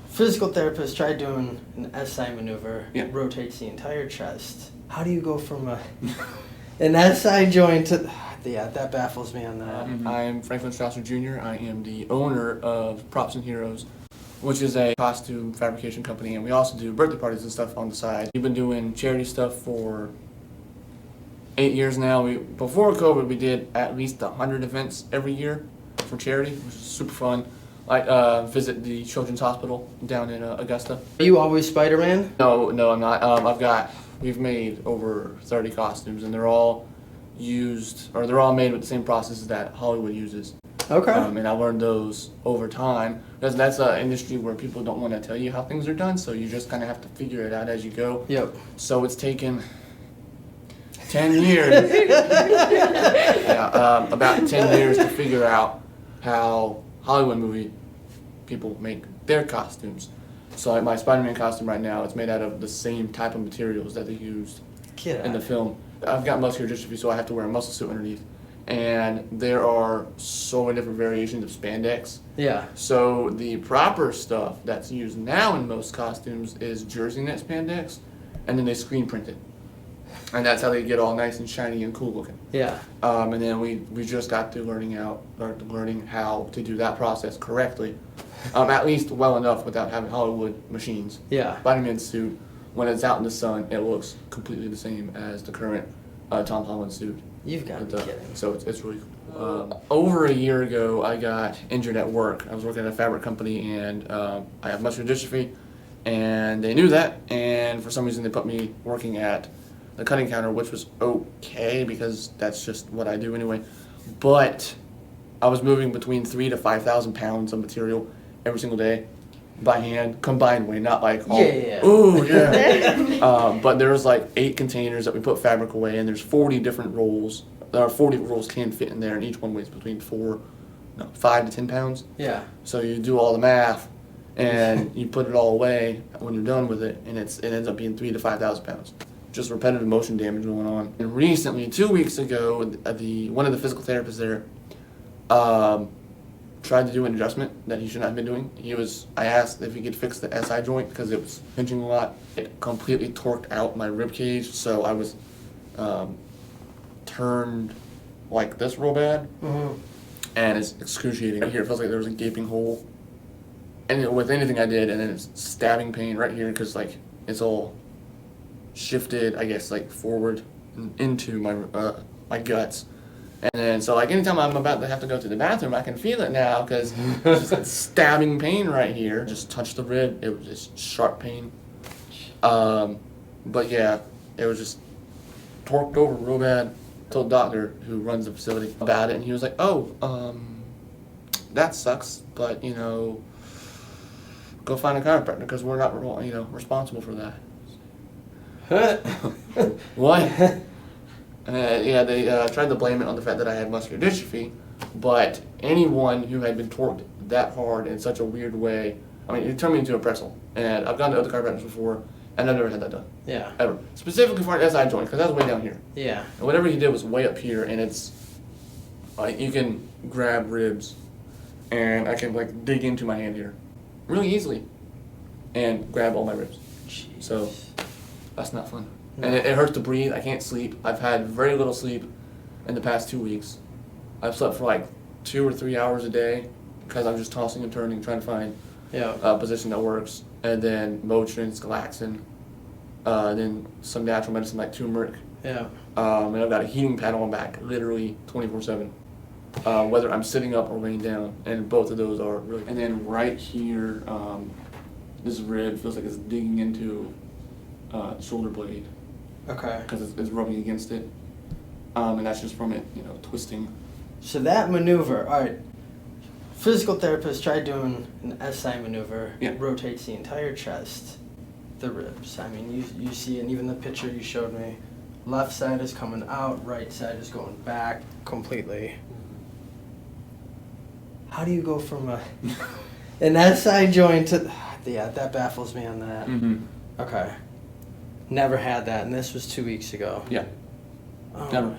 Physical therapist tried doing an SI maneuver. Yeah. It rotates the entire chest. How do you go from an SI joint to... Yeah, that baffles me on that. I am Franklin Strausser Jr. I am the owner of Props and Heroes, which is a costume fabrication company, and we also do birthday parties and stuff on the side. We've been doing charity stuff for 8 years now. Before COVID, we did at least 100 events every year for charity, which is super fun. Like visit the Children's Hospital down in Augusta. Are you always Spider-Man? No, I'm not. We've made over 30 costumes, and they're all they're all made with the same processes that Hollywood uses. Okay. And I learned those over time, because that's an industry where people don't want to tell you how things are done, so you just kind of have to figure it out as you go. Yep. So it's taken 10 years, about 10 years to figure out how Hollywood movie people make their costumes. So like my Spider-Man costume right now, it's made out of the same type of materials that they used in the film. I've got muscular dystrophy, so I have to wear a muscle suit underneath. And there are so many different variations of spandex. Yeah. So the proper stuff that's used now in most costumes is jersey net spandex, and then they screen print it. And that's how they get all nice and shiny and cool looking. Yeah. And then we just got to learning how to do that process correctly, at least well enough without having Hollywood machines. Yeah. Spider-Man suit, when it's out in the sun, it looks completely the same as the current Tom Holland suit. You've got to be kidding. So it's really cool. Over a year ago, I got injured at work. I was working at a fabric company, and I have muscular dystrophy, and they knew that, and for some reason they put me working at the cutting counter, which was okay because that's just what I do anyway. But I was moving between 3,000 to 5,000 pounds of material every single day by hand, combined weight, not like all. Yeah. Ooh, yeah. But there was like 8 containers that we put fabric away, and there's 40 different rolls. There are 40 rolls can fit in there, and each one weighs between 5 to 10 pounds. Yeah. So you do all the math, and you put it all away when you're done with it, and it ends up being 3,000 to 5,000 pounds. Just repetitive motion damage going on. And recently, 2 weeks ago, one of the physical therapists there tried to do an adjustment that he should not have been doing. I asked if he could fix the SI joint because it was pinching a lot. It completely torqued out my rib cage, so I was turned like this real bad. Mm-hmm. And it's excruciating. Right here, it feels like there was a gaping hole. And with anything I did, and then it's stabbing pain right here because like it's all shifted, I guess, like forward into my guts. And then, so like anytime I'm about to have to go to the bathroom, I can feel it now because it's just that stabbing pain right here. Just touched the rib, it was just sharp pain. But yeah, it was just torqued over real bad. Told the doctor who runs the facility about it, and he was like, "Oh, that sucks, but go find a chiropractor because we're not, responsible for that." What? Yeah, they tried to blame it on the fact that I had muscular dystrophy, but anyone who had been torqued that hard in such a weird way, I mean, it turned me into a pretzel. And I've gone to other chiropractors before, and I've never had that done. Yeah. Ever. Specifically for an SI joint, because that was way down here. Yeah. And whatever he did was way up here, and it's like you can grab ribs, and I can like dig into my hand here really easily, and grab all my ribs. Jeez. So that's not fun. And it hurts to breathe. I can't sleep. I've had very little sleep in the past 2 weeks. I've slept for like 2 or 3 hours a day because I'm just tossing and turning, trying to find a position that works. And then Motrin, Galaxin, then some natural medicine like turmeric. Yeah. And I've got a heating pad on my back, literally 24/7, whether I'm sitting up or laying down. And both of those are really. And then right here, this rib feels like it's digging into shoulder blade. Okay. Because it's rubbing against it, and that's just from it, twisting. So that maneuver, all right. Physical therapist tried doing an SI maneuver. Yeah. It rotates the entire chest, the ribs. I mean, you see it, and even the picture you showed me. Left side is coming out, right side is going back completely. How do you go from an SI joint to... Yeah, that baffles me on that. Mm-hmm. Okay. Never had that, and this was 2 weeks ago. Yeah. Oh. Never.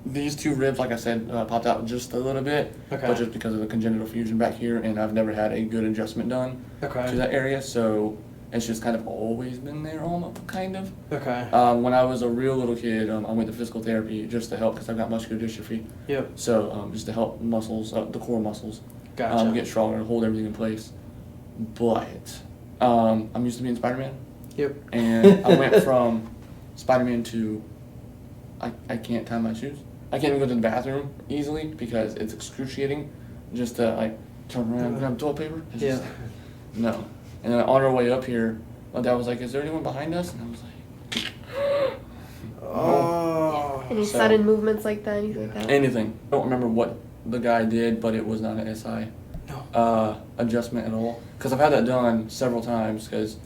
These two ribs, like I said, popped out just a little bit, Okay. but just because of the congenital fusion back here, and I've never had a good adjustment done Okay. to that area, so it's just kind of always been there, almost, kind of. Okay. When I was a real little kid, I went to physical therapy just to help, because I've got muscular dystrophy. Yep. So just to help muscles, the core muscles, Gotcha. get stronger and hold everything in place. But I'm used to being Spider-Man. Yep. And I went from Spider-Man to I can't tie my shoes. I can't even go to the bathroom easily because it's excruciating just to like turn around and grab toilet paper. It's Yeah. just, no. And then on our way up here, my dad was like, "Is there anyone behind us?" And I was like, Oh. Any So- sudden movements like that, anything like that? anything. I don't remember what the guy did, but it was not an SI adjustment at all. Because I've had that done several times because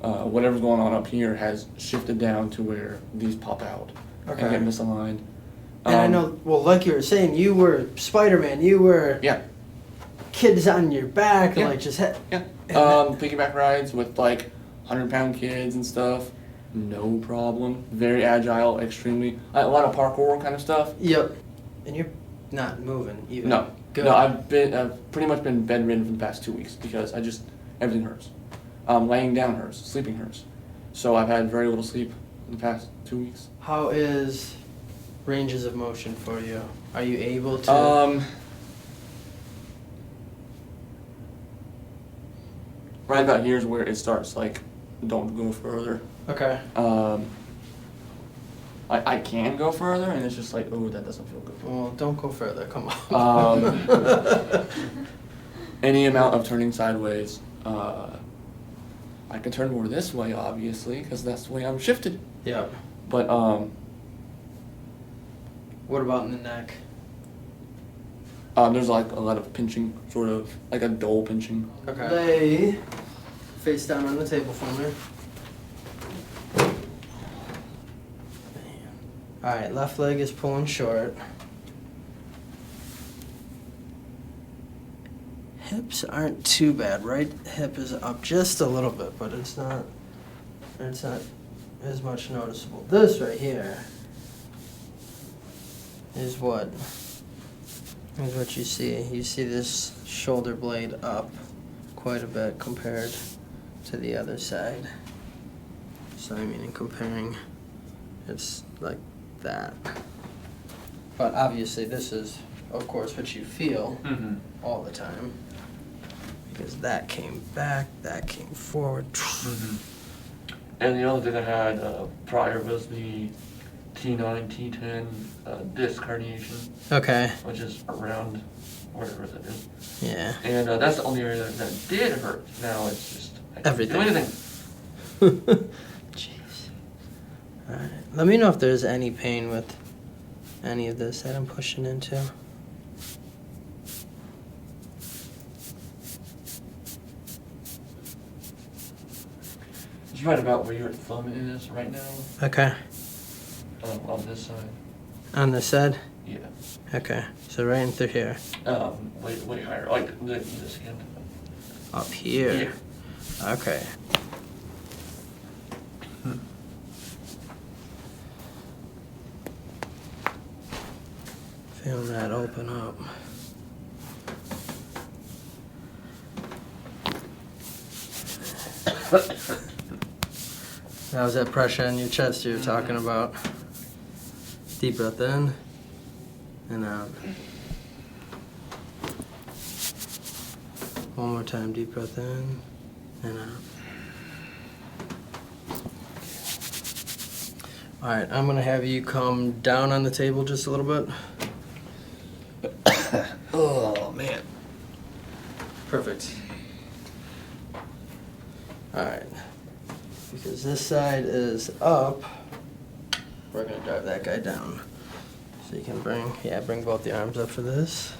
whatever's going on up here has shifted down to where these pop out and Okay. get misaligned. And I know, well, like you were saying, you were Spider-Man. You were Yeah, kids on your back, Yeah. like just yeah. And Piggyback rides with like 100-pound kids and stuff. No problem. Very agile, extremely. A lot of parkour kind of stuff. Yep. And you're not moving even. No. Good. No, I've pretty much been bedridden for the past 2 weeks because everything hurts. Laying down hurts, sleeping hurts. So I've had very little sleep in the past 2 weeks. How is ranges of motion for you? Are you able to? Right about here's where it starts. Like, don't go further. Okay. I can go further, and it's just like, oh, that doesn't feel good. Well, don't go further. Come on. Any amount of turning sideways. I can turn more this way, obviously, because that's the way I'm shifted. Yep. But What about in the neck? there's like a lot of pinching, sort of like a dull pinching. Okay. Lay face down on the table for me. All right. Left leg is pulling short. Hips aren't too bad. Right hip is up just a little bit, but it's not as much noticeable. This right here is what you see. You see this shoulder blade up quite a bit compared to the other side. So I mean, in comparing, it's like that. But obviously this is, of course, what you feel all the time. Because that came back, that came forward. And the other thing I had prior was the T9, T10 disc herniation, Okay. which is around wherever that is. Yeah. And that's the only area that did hurt. Now it's just I can't Everything. do anything. Jeez. Alright. Let me know if there's any pain with any of this that I'm pushing into. It's right about where your thumb is right now, Okay. on this side. On this side? Yeah. Okay. So right in through here. Way higher, like this end. Up here. Okay. Feeling that open up. That was that pressure in your chest you were talking about. Deep breath in and out. One more time, deep breath in and out. Alright, I'm gonna have you come down on the table just a little bit. Oh man. Perfect. Alright. Because this side is up, we're gonna drive that guy down. So you can bring both the arms up for this.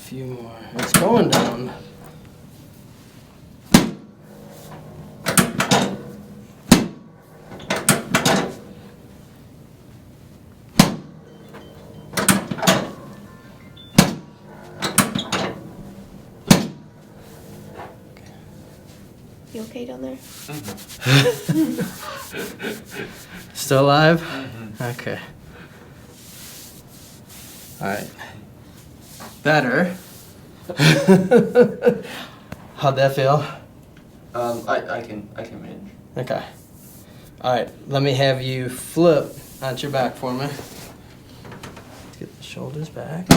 few more. It's going down. You okay down there? Still alive? Mm-hmm. Okay. Alright. Better. How'd that feel? I can manage. Okay. Alright, let me have you flip onto your back for me. Let's get the shoulders back.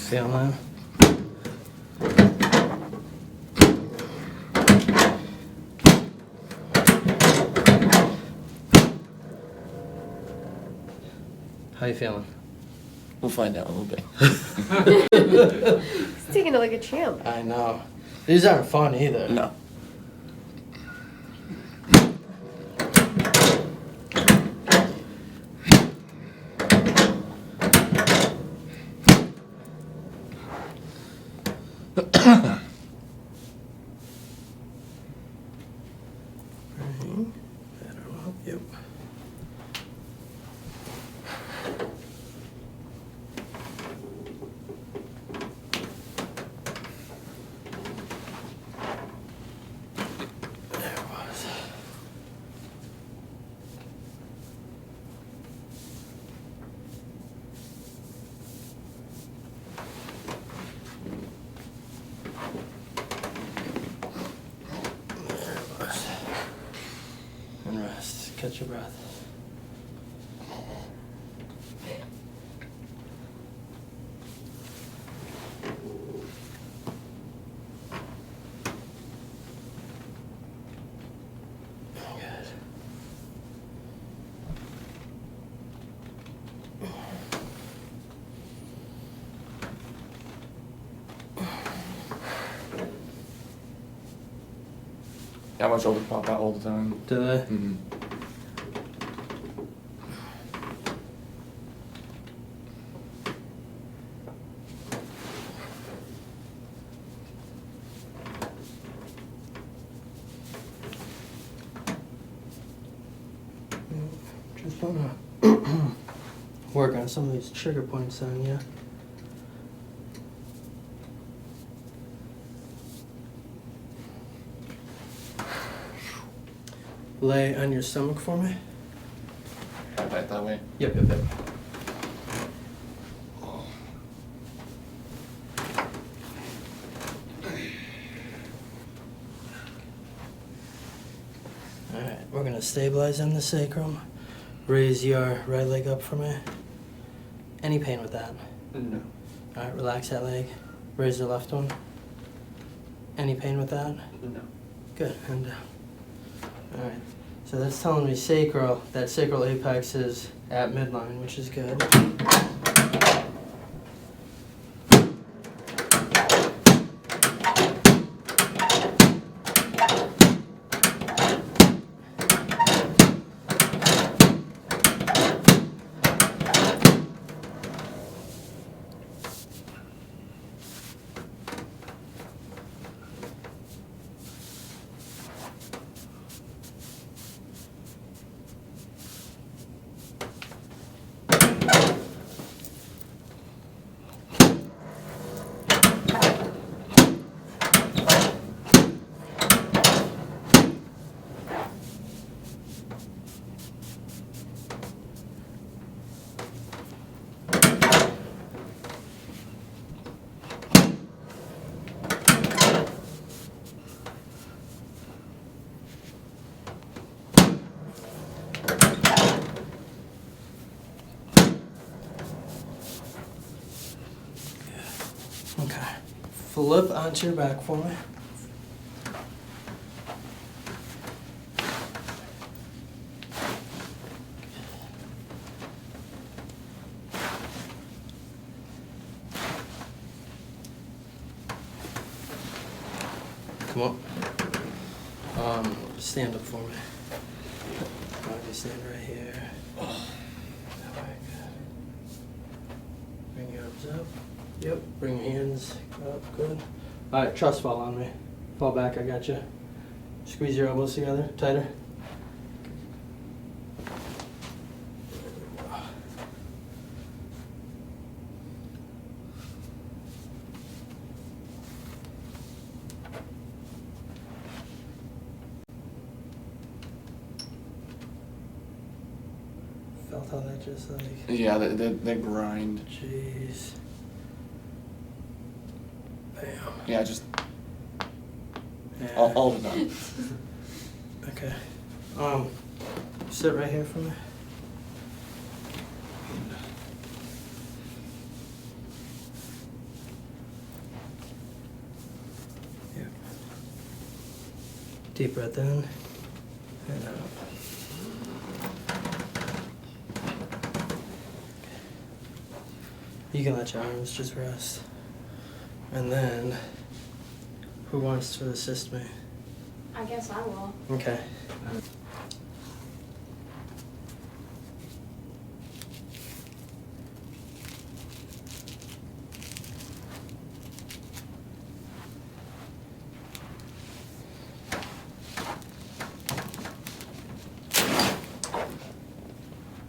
Feeling. How you feeling? We'll find out in a little bit. He's taking it like a champ. I know. These aren't fun either. No. That'll help you. There it was. And rest. Catch your breath. Good. Yeah, my shoulders pop out all the time. Do they? Mm-hmm. Just wanna work on some of these trigger points on you. Lay on your stomach for me. Back that way. Yep. Alright, we're gonna stabilize on the sacrum. Raise your right leg up for me. Any pain with that? No. Alright, relax that leg. Raise the left one. Any pain with that? No. Good, and down. All right. So that's telling me sacral. That sacral apex is at midline, which is good. Okay. Flip onto your back for me. Come on. Stand up for me. Okay, stand right here. That way, good. Bring your arms up. Yep, bring your hands up, good. Alright, trust fall on me. Fall back, I got you. Squeeze your elbows together, tighter. Felt how that just like, Yeah, they grind. jeez. Bam. Yeah, just Yeah. all the time. Okay. Sit right here for me. Yep. Deep breath in and out. You can let your arms just rest. And then, who wants to assist me? I guess I will. Okay.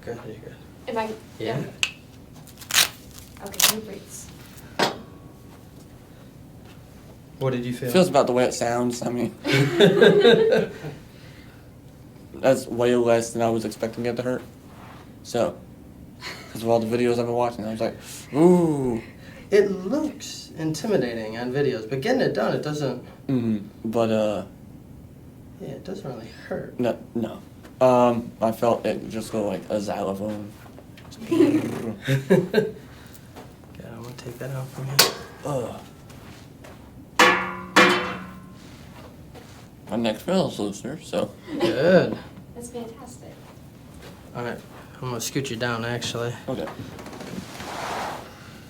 Good, you're good. Am I? Yeah. Okay, deep breaths. What did you feel? Feels about the way it sounds. I mean, that's way less than I was expecting it to hurt. So, because of all the videos I've been watching, I was like, ooh. It looks intimidating on videos, but getting it done, it doesn't. But Yeah, it doesn't really hurt. no. I felt it just go like a xylophone. Yeah, I'm gonna take that out from you. Ugh. My neck feels looser, so. Good. That's fantastic. All right, I'm gonna scoot you down actually. Okay.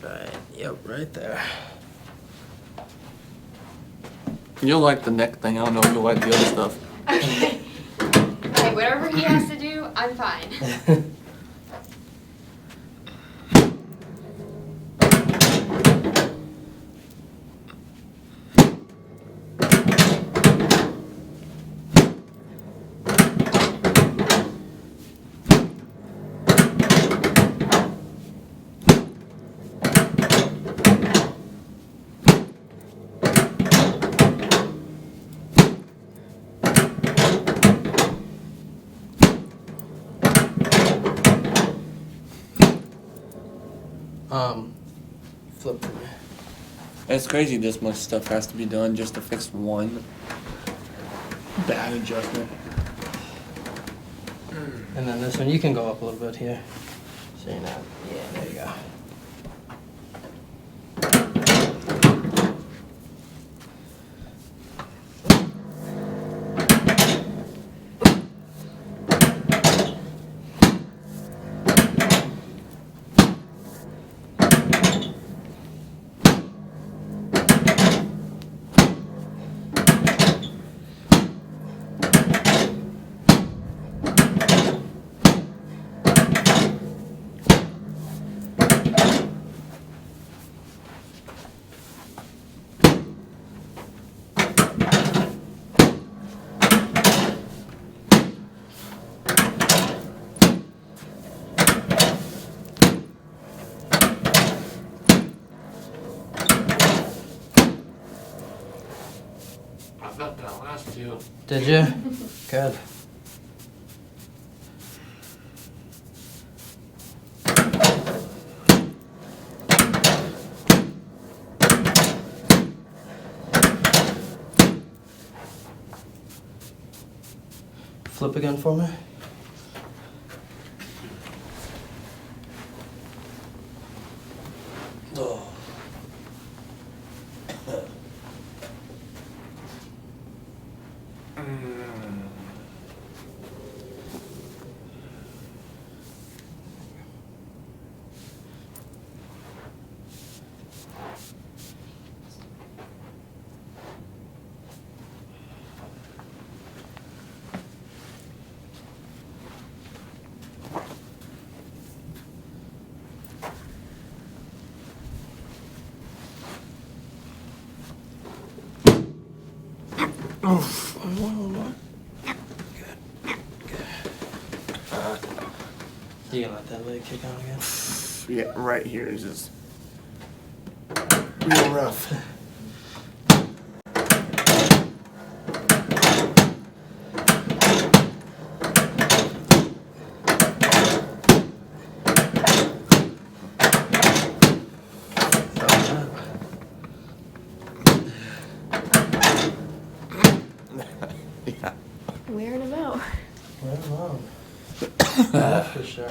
Right. Yep, right there. You'll like the neck thing. I don't know if you'll like the other stuff. Okay. Alright, whatever he has to do, I'm fine. Flip for me. It's crazy this much stuff has to be done just to fix one bad adjustment. And then this one, you can go up a little bit here. So you're not, yeah, there you go. felt that last two. Did you? Good. Flip again for me. Oh. You gonna let that leg kick on again? Yeah, right here is just real rough. Yeah. Wearing him out. Right along. That's for sure.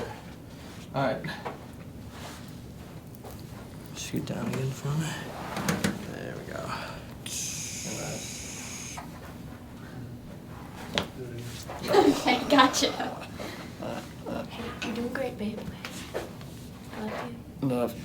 Alright. Scoot down again for me. There we go. Okay, gotcha. Hey, you're doing great, babe. Love you. Love you.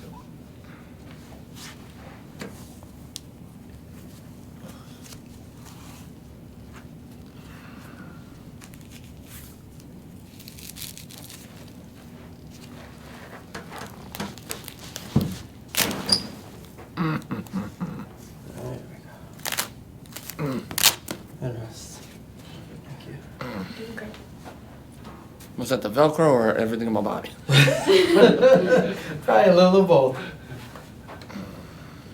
There we go. And rest. Thank you. You're doing great. Was that the Velcro or everything in my body? Probably a little of both.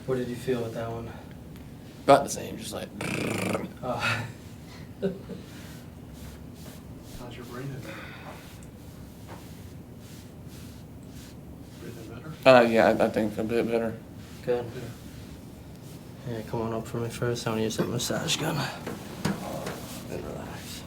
What did you feel with that one? About the same, just like. Oh. How's your breathing? Breathing better? Yeah, I think a bit better. Good. Yeah. Yeah, come on up for me first. I want to use that massage gun. And relax.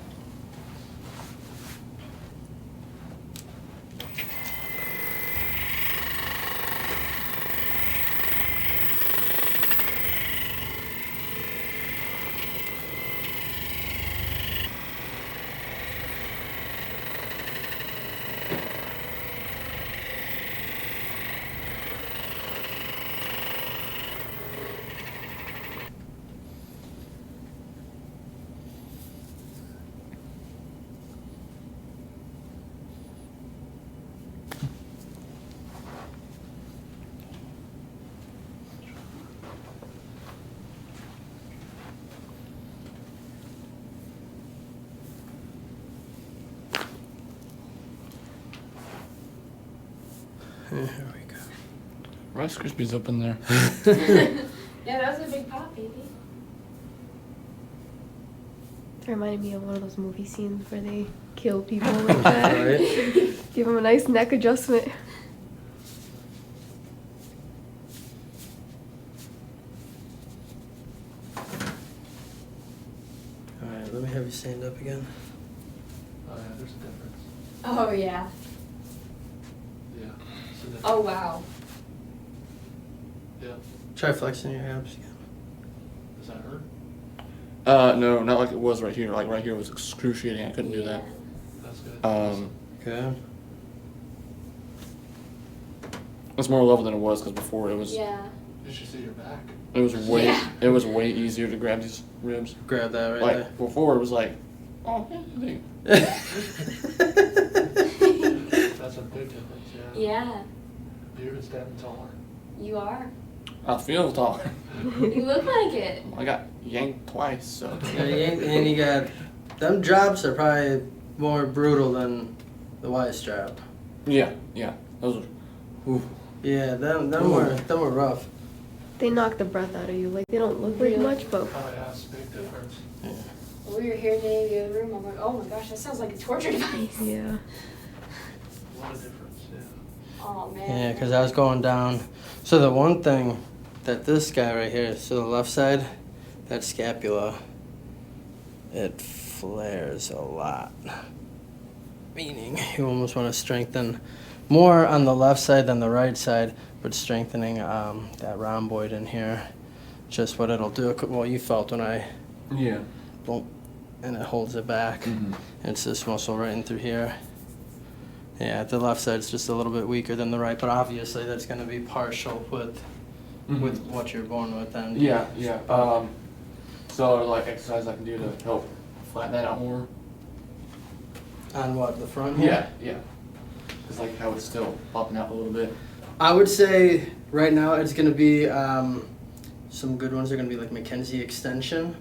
Here we go. Rice Krispies up in there. Yeah, that was a big pop, baby. It reminded me of one of those movie scenes where they kill people like that. Right. Give them a nice neck adjustment. Alright, let me have you stand up again. Oh yeah, there's a difference. Oh, yeah. Yeah. It's a difference. Oh, wow. Yeah. Try flexing your abs again. Does that hurt? No, not like it was right here. Like right here was excruciating. I couldn't do that. That's good. Good. It's more level than it was because before it was. Yeah. You should see your back. It was way. Yeah. It was way easier to grab these ribs. Grab that right Like before, it was like. Oh, hey. there. That's a big difference, yeah. Yeah, You're just getting taller. you are. I feel taller. You look like it. I got yanked twice, so. Yeah, and you got them drops are probably more brutal than the Y strap. Yeah, yeah. Those are. Ooh. Yeah, them Ooh. were rough. They knock the breath out of you. Like, they don't look like Really? much, but Oh, yeah, it's a big difference. Yeah. When we were here today in the other room, I'm like, oh my gosh, that sounds like a torture device. yeah. What a difference, yeah. Oh man. Yeah, because I was going down. So the one thing that this guy right here, so the left side, that scapula, it flares a lot. Meaning you almost want to strengthen more on the left side than the right side, but strengthening that rhomboid in here. Just what it'll do. Well, you felt when I, Yeah. boom, and it holds it back. Mhm. It's this muscle right in through here. Yeah, the left side's just a little bit weaker than the right, but obviously that's going to be partial with what you're born with. Then Yeah, yeah. So like exercise I can do to help flatten that out more. On what, the front here? Yeah, yeah. It's like how it's still popping out a little bit. I would say right now it's going to be some good ones are going to be like Mackenzie extension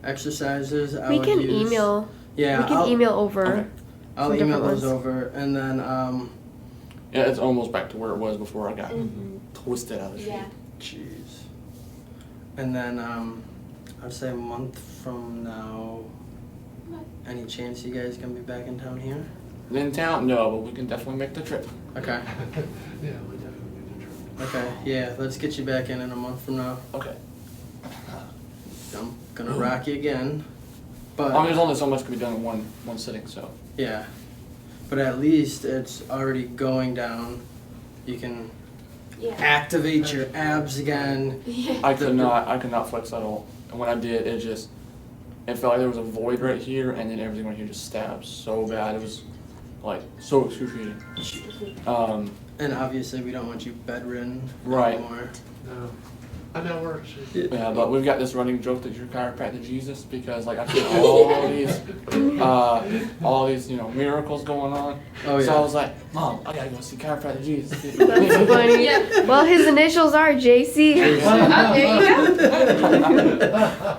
exercises. I We would can use- email. Yeah, We can I'll, email over. Okay. I'll some email different those ones. over, and then Yeah, it's almost back to where it was before I got Mhm. twisted out of shape. Yeah. jeez, and then I'd say a month from now. Any chance you guys gonna be back in town here? In town, no, but we can definitely make the trip. Okay. Yeah, we definitely need to try. Okay. Yeah, let's get you back in a month from now. Okay. I'm gonna rock you again, I mean, but there's only so much can be done in one sitting, so. yeah, but at least it's already going down. You can Yeah. activate your abs again. Yeah. I could not flex at all. And when I did, it felt like there was a void right here, and then everything right here just stabbed so bad. It was like so excruciating. And obviously, we don't want you bedridden Right. anymore. No. I know where Yeah, but we've got this running joke that you're chiropractic Jesus because like I've seen all these miracles going on. Oh yeah. So I was like, Mom, I gotta go see chiropractic Jesus. That's funny. Yeah. Well, his initials are JC. Oh, there you go.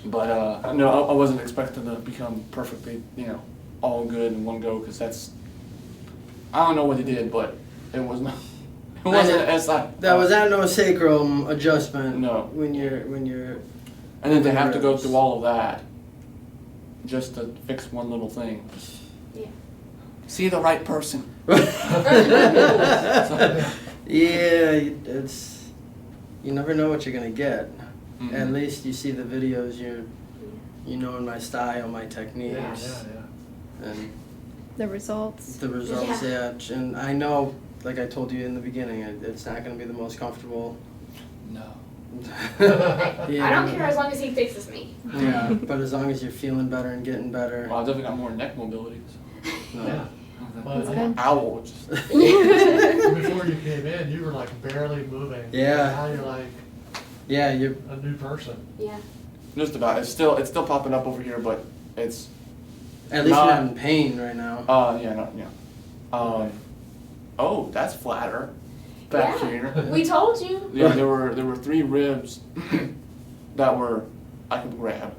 But no, I wasn't expecting to become perfectly, all good in one go because I don't know what he did, but it was not. It wasn't as like That was not no sacrum adjustment. No. When you're. And then to have to go through all of that just to fix one little thing. Yeah. See the right person. Yeah, it's. You never know what you're gonna get. Mhm. At least you see the videos. You know in my style, my techniques, Yeah. and The results. the results. Yeah. And I know, like I told you in the beginning, it's not gonna be the most comfortable. No. Yeah. I don't care as long as he fixes me. Yeah, but as long as you're feeling better and getting better. Well, I've definitely got more neck mobility. So. No. Yeah. Well, That's good. Owl. Just, Before you came in, you were like barely moving. Yeah. Now you're like Yeah, you're. a new person. Yeah. just about. It's still popping up over here, but it's. At least you're Not- not in pain right now. Yeah, no, yeah. Oh, that's flatter. Back Yeah. here. We told you. Yeah, there were 3 ribs that I could grab.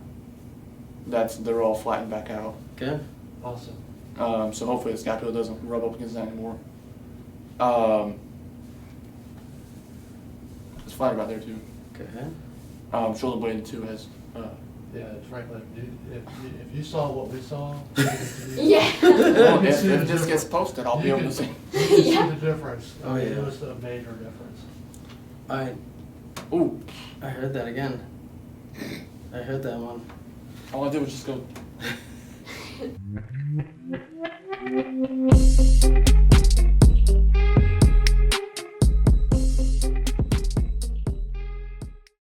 They're all flattened back out. Good. Awesome. So hopefully the scapula doesn't rub up against that anymore. It's flat about there too. Good. Shoulder blade too has. Yeah, it's Franklin. If you saw what we saw, Yeah. Well, You if see the this gets difference. posted, I'll be You able to can- see. You can see Yeah. the difference. Oh, yeah. It was a major difference. Ooh, I heard that again. I heard that one. all I did was just go.